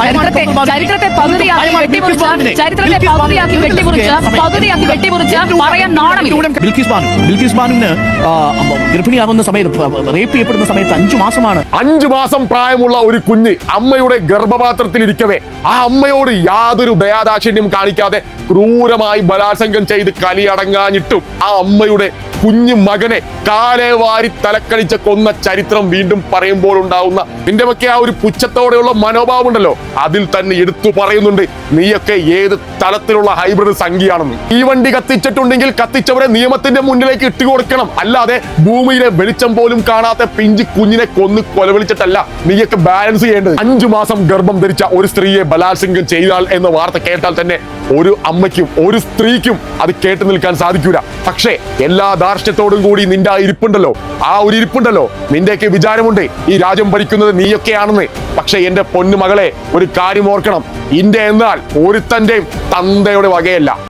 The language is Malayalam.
ചരിത്രത്തെ പകുതിയാക്കി വെട്ടിമുറിച്ച് പറയാൻ നാണമില്ല. ബിൽക്കിസ് ബാനുവിന് ഗർഭിണിയാകുന്ന സമയത്ത്, റേപ്പ് ചെയ്യപ്പെടുന്ന സമയത്ത് 5 മാസമാണ്. 5 മാസം പ്രായമുള്ള ഒരു കുഞ്ഞ് അമ്മയുടെ ഗർഭപാത്രത്തിൽ ഇരിക്കവേ ആ അമ്മയോട് യാതൊരു ദയാദാക്ഷിണ്യം കാണിക്കാതെ ക്രൂരമായി ബലാത്സംഗം ചെയ്ത് കലിയടങ്ങാഞ്ഞിട്ടും ആ അമ്മയുടെ കുഞ്ഞു മകനെ കാലേ വാരി തലക്കടിച്ച കൊന്ന ചരിത്രം വീണ്ടും പറയുമ്പോൾ ഉണ്ടാവുന്ന നിന്റെയൊക്കെ ആ ഒരു പുച്ഛത്തോടെയുള്ള മനോഭാവം ഉണ്ടല്ലോ, അതിൽ തന്നെ എടുത്തു പറയുന്നുണ്ട് നീയൊക്കെ ഏത് തലത്തിലുള്ള ഹൈബ്രിഡ് സംഖ്യയാണെന്ന്. ഈ വണ്ടി കത്തിച്ചിട്ടുണ്ടെങ്കിൽ കത്തിച്ചവരെ നിയമത്തിന്റെ മുന്നിലേക്ക് ഇട്ടുകൊടുക്കണം, അല്ലാതെ ഭൂമിയിലെ വെളിച്ചം പോലും കാണാത്ത പിഞ്ചു കുഞ്ഞിനെ കൊന്ന് കൊലവിളിച്ചിട്ടല്ല നീയൊക്കെ ബാലൻസ് ചെയ്യേണ്ടത്. 5 മാസം ഗർഭം ധരിച്ച ഒരു സ്ത്രീയെ ബലാത്സംഗം ചെയ്താൽ എന്ന വാർത്ത കേട്ടാൽ തന്നെ ഒരു അമ്മയ്ക്കും ഒരു സ്ത്രീക്കും അത് കേട്ടു നിൽക്കാൻ സാധിക്കൂല. പക്ഷേ എല്ലാ ധാർഷ്ട്യത്തോടും കൂടി നിന്റെ ആ ഇരിപ്പുണ്ടല്ലോ, ആ ഒരു ഇരിപ്പുണ്ടല്ലോ, നിന്റെയൊക്കെ വിചാരമുണ്ട് ഈ രാജ്യം ഭരിക്കുന്നത് നീയൊക്കെയാണെന്ന്. പക്ഷെ എന്റെ പൊന്നു മകളെ, ഒരു കാര്യം ഓർക്കണം, ഇന്ത്യ എന്നാൽ ഒരുത്തന്റെയും തന്തയുടെ വകയല്ല.